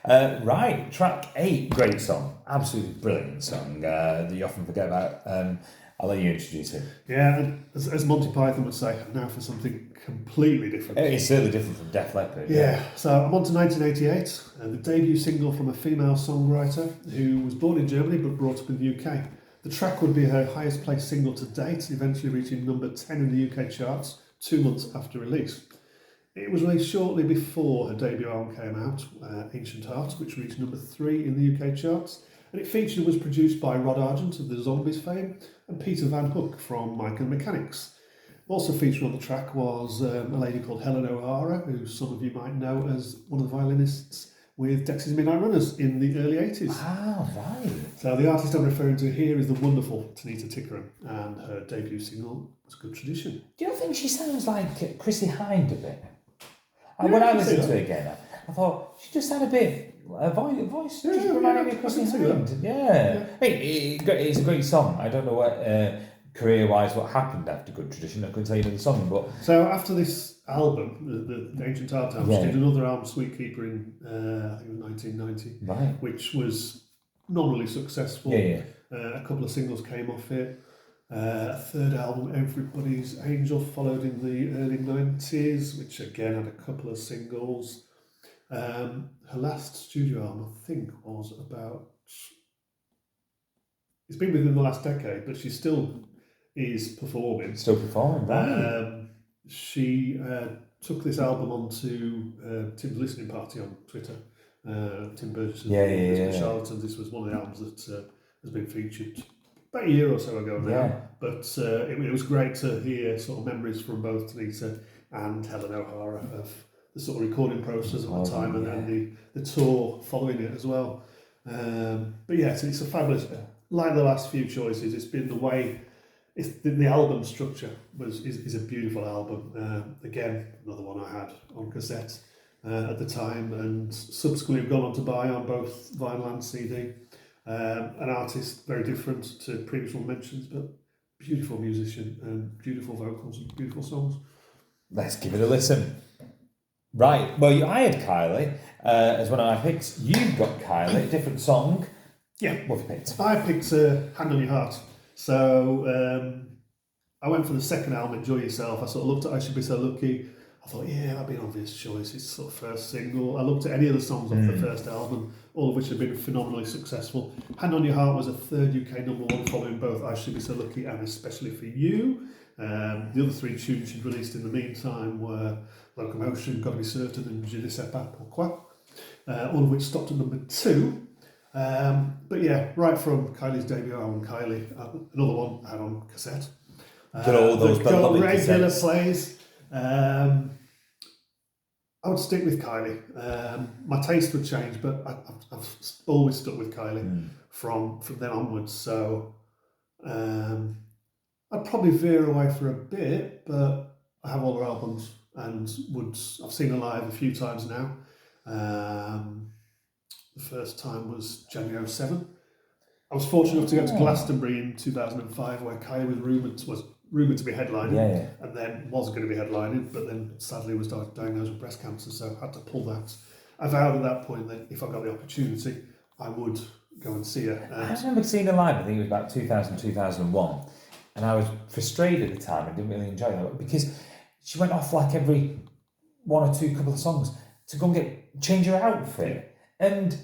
Right, track 8, great song, absolutely brilliant song that you often forget about. I'll let you introduce it. Yeah, and as Monty Python would say, now for something completely different. It's certainly different from Def Leppard. Yeah, so I'm on to 1988, the debut single from a female songwriter who was born in Germany but brought up in the UK. The track would be her highest placed single to date, eventually reaching number 10 in the UK charts 2 months after release. It was released shortly before her debut album came out, Ancient Heart, which reached number 3 in the UK charts. And it featured and was produced by Rod Argent of the Zombies fame and Peter Van Hook from Mike and the Mechanics. Also featured on the track was a lady called Helen O'Hara, who some of you might know as one of the violinists with Dexys Midnight Runners in the early 80s. Ah, right. So the artist I'm referring to here is the wonderful Tanita Tikaram, and her debut single was Good Tradition. Do you not think she sounds like Chrissy Hynde a bit? Yeah, When I I can listened see to that. it again, I thought she just had a bit voice Yeah, just yeah, reminding me I of Chrissy can see that. Hynde. Yeah. I mean, it's a great song. I don't know what career-wise what happened after Good Tradition. I couldn't tell you the song, but So after this album, the Ancient Heart album, Yeah. she did another album, Sweet Keeper, in I think it was 1990, right. which was nominally successful. Yeah. A couple of singles came off it. A third album, Everybody's Angel, followed in the early 90s, which again had a couple of singles. Her last studio album, I think, was about... It's been within the last decade, but she still is performing. Still performing, right? She took this album onto Tim's listening party on Twitter. Tim Burgess and Charlatans. This was one of the albums that has been featured about a year or so ago now. Yeah. But it was great to hear sort of memories from both Tanita and Helen O'Hara of the sort of recording process at the time and the tour following it as well. But yeah, it's a fabulous... Like the last few choices, it's been the way... The album structure is a beautiful album. Again, another one I had on cassette at the time, and subsequently have gone on to buy on both vinyl and CD. An artist very different to previous one mentions, but beautiful musician and beautiful vocals and beautiful songs. Let's give it a listen. Right, well, I had Kylie as one of my picks. You've got Kylie, a different song. Yeah. What have you picked? I picked Hand on Your Heart. So I went for the second album, Enjoy Yourself. I sort of looked at I Should Be So Lucky. I thought, yeah, that'd be an obvious choice. It's sort of first single. I looked at any of the songs off the first album, all of which have been phenomenally successful. Hand on Your Heart was a third UK number one, following both I Should Be So Lucky and Especially For You. The other three tunes she'd released in the meantime were Locomotion, Gotta Be Certain, and Je ne sais pas pourquoi, all of which stopped at number 2. But yeah, right from Kylie's debut album, Kylie, another one I had on cassette. Got all those beloved regular cassettes. plays. I would stick with Kylie. My taste would change, but I've always stuck with Kylie from then onwards. So I'd probably veer away for a bit, but I have all her albums and I've seen her live a few times now. The first time was January 7. I was fortunate enough to go to Glastonbury in 2005, where Kylie was rumoured to be headlining, and then was going to be headlining, but then sadly was diagnosed with breast cancer, so I had to pull that. I vowed at that point that if I got the opportunity, I would go and see her. I remember seeing her live, I think it was about 2000, 2001, and I was frustrated at the time. I didn't really enjoy that because she went off like every one or two couple of songs to go and change her outfit, and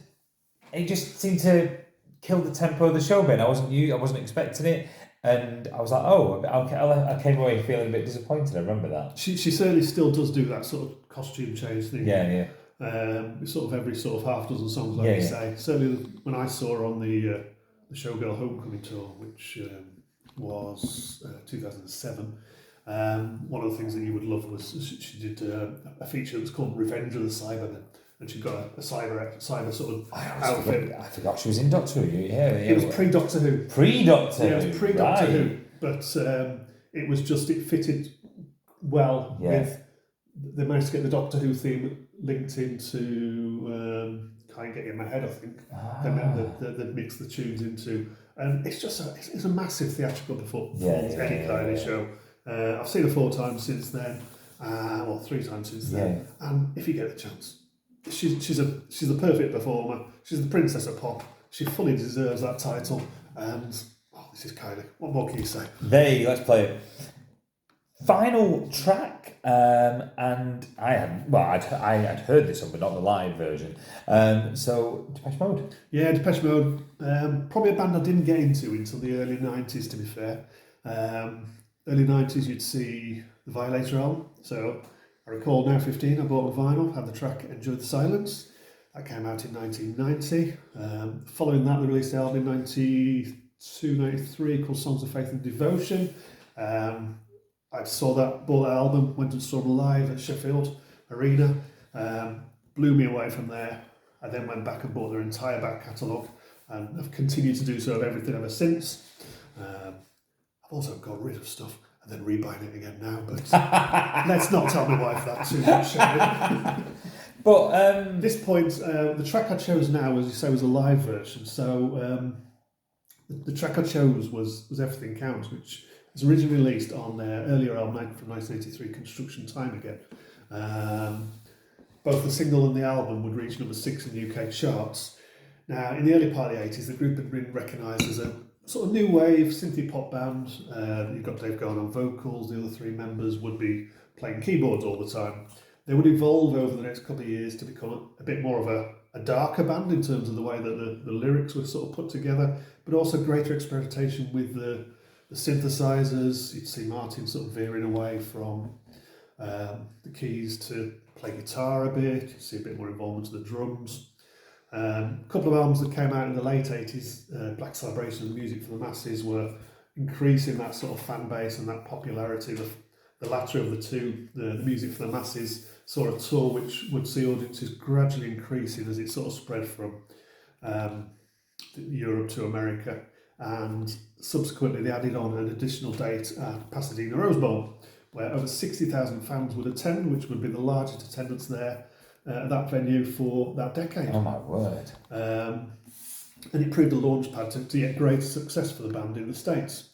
it just seemed to kill the tempo of the show. But I wasn't expecting it, and I was like, oh, I came away feeling a bit disappointed. I remember that. She certainly still does do that sort of costume change thing. Yeah. Sort of every sort of half dozen songs, like you say. Certainly when I saw her on the Showgirl Homecoming tour, which was 2007. One of the things that you would love was she did a feature that was called Revenge of the Cybermen, and she got a cyber sort of outfit. I forgot she was in Doctor Who. It was pre-Doctor Who. Pre-Doctor Who. Yeah, it was pre-Doctor Who, but it fitted well with. They managed to get the Doctor Who theme linked into Can't Get In My Head, I think. They mixed the tunes into, and it's just it's a massive theatrical performance. Any Kylie show. I've seen her 4 times since then, or 3 times since then. And if you get the chance, she's the perfect performer. She's the princess of pop. She fully deserves that title. And this is Kylie. What more can you say? Let's play it. Final track, and I had heard this one, but not the live version. So Depeche Mode. Yeah, Depeche Mode. Probably a band I didn't get into until the early 90s, to be fair. Early 90s, you'd see the Violator album. So I recall Now 15, I bought a vinyl, had the track Enjoy the Silence. That came out in 1990. Following that, they released the album in 92, 93 called Songs of Faith and Devotion. I bought that album, went and saw them live at Sheffield Arena. Blew me away from there. I then went back and bought their entire back catalogue and have continued to do so of everything ever since. I've also got rid of stuff and then rebuying it again now, but let's not tell my wife that too much, shall we? But at this point, the track I chose now, as you say, was a live version. So the track I chose was Everything Counts, which was originally released on their earlier album from 1983, Construction Time Again. Both the single and the album would reach number 6 in the UK charts. Now, in the early part of the 80s, the group had been recognised as a sort of new wave synthy pop band. You've got Dave Garn on vocals, the other 3 members would be playing keyboards all the time. They would evolve over the next couple of years to become a bit more of a darker band in terms of the way that the lyrics were sort of put together, but also greater experimentation with the synthesizers. You'd see Martin sort of veering away from the keys to play guitar a bit. You'd see a bit more involvement of the drums. A couple of albums that came out in the late 80s, Black Celebration and Music for the Masses, were increasing that sort of fan base and that popularity. The latter of the two, the Music for the Masses, saw a tour which would see audiences gradually increasing as it sort of spread from Europe to America. And subsequently, they added on an additional date at Pasadena Rose Bowl, where over 60,000 fans would attend, which would be the largest attendance there at that venue for that decade. Oh my word. And it proved a launchpad to get great success for the band in the States.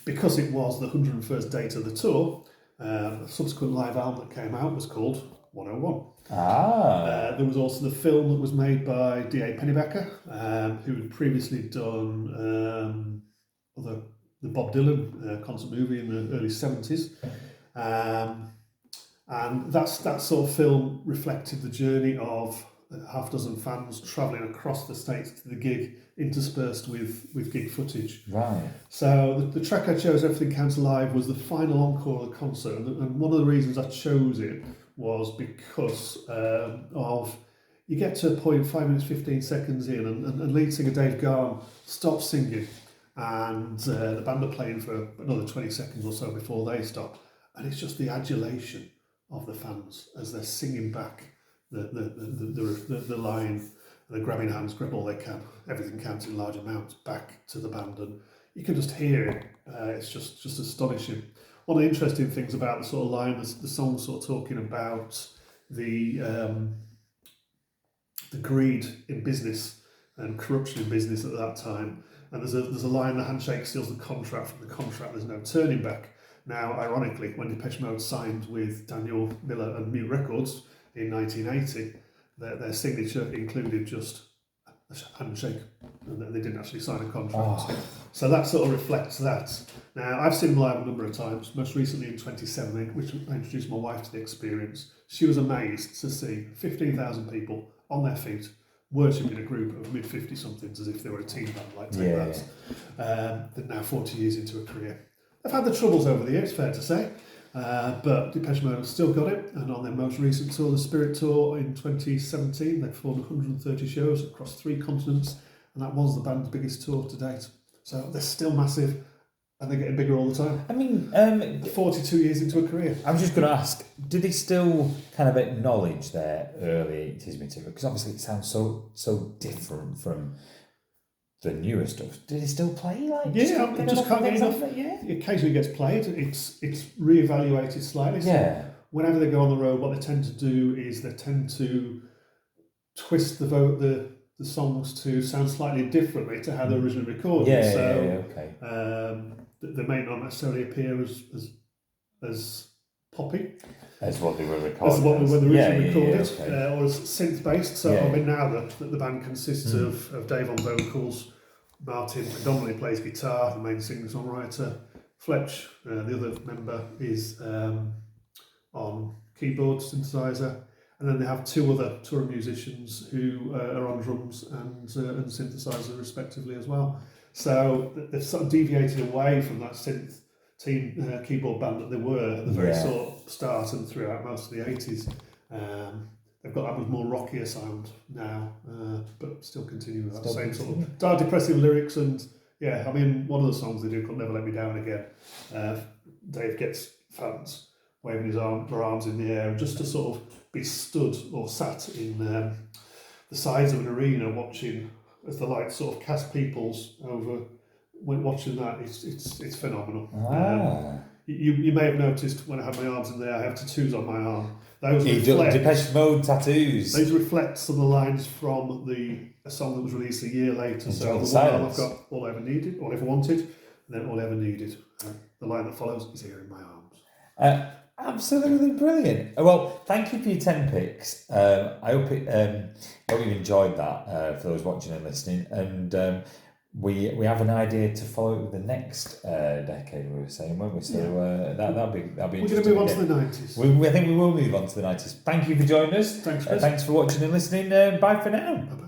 Because it was the 101st date of the tour, a subsequent live album that came out was called 101. There was also the film that was made by D.A. Pennebaker, who had previously done the Bob Dylan concert movie in the early 70s. And that sort of film reflected the journey of half a dozen fans travelling across the States to the gig, interspersed with gig footage. Right. So the track I chose, Everything Counts Live, was the final encore of the concert. And one of the reasons I chose it was because of, you get to a point 5 minutes, 15 seconds in, and lead singer Dave Garn stops singing, and the band are playing for another 20 seconds or so before they stop. And it's just the adulation of the fans as they're singing back the line, and they're grabbing hands, grab all they can, everything counts in large amounts, back to the band, and you can just hear it. It's just astonishing. One of the interesting things about the sort of line, the song sort of talking about the greed in business and corruption in business at that time, and there's a line, the handshake steals the contract, from the contract there's no turning back. Now, ironically, when Depeche Mode signed with Daniel Miller and Mute Records in 1980, their signature included just a handshake, and they didn't actually sign a contract. So that sort of reflects that. Now, I've seen them live a number of times, most recently in 2017, which I introduced my wife to the experience. She was amazed to see 15,000 people on their feet, worshipping a group of mid-50-somethings as if they were a teen band like Take That. They're now 40 years into a career. They've had the troubles over the years, fair to say, but Depeche Mode have still got it, and on their most recent tour, the Spirit Tour in 2017, they performed 130 shows across 3 continents, and that was the band's biggest tour to date. So they're still massive, and they're getting bigger all the time. I mean, 42 years into a career. I was just going to ask, do they still kind of acknowledge their early 80s material? Because obviously it sounds so different from the newer stuff. Do they still play like? Yeah, I just can't get enough. Yeah. It occasionally gets played. It's re-evaluated slightly. So whenever they go on the road, what they tend to do is they tend to twist the songs to sound slightly differently to how they're originally recorded. Okay. They may not necessarily appear as poppy. As what they were recording. That's what when they originally recorded, okay. or as synth-based. So Yeah. I mean, now the band consists of Dave on vocals, Martin predominantly plays guitar, the main singer-songwriter. Fletch, the other member, is on keyboard, synthesizer, and then they have two other touring musicians who are on drums and synthesizer respectively as well. So they've sort of deviated away from that synth team keyboard band that they were at the very sort of start and throughout most of the 80s. They've got that much more rockier sound now, but still continue with that same sort of dark, depressive lyrics. And yeah, I mean, one of the songs they do called Never Let Me Down Again, Dave gets fans waving their arms in the air just to sort of be stood or sat in the sides of an arena watching as the lights sort of cast peoples over. When watching that, it's phenomenal. You may have noticed when I had my arms in there, I have tattoos on my arm. Those reflect Depeche Mode tattoos. Those reflect some of the lines from a song that was released a year later. So the one I've got All I Ever Needed, All I Ever Wanted, and then All I Ever Needed. The line that follows is Here in My Arms. Absolutely brilliant. Well, thank you for your 10 picks. I hope you've enjoyed that for those watching and listening. And we have an idea to follow it with the next decade, we were saying, weren't we? So that'll be We're going to move on to the 90s. I think we will move on to the 90s. Thank you for joining us. Thanks, Chris. Thanks for watching and listening. Bye for now. Bye-bye.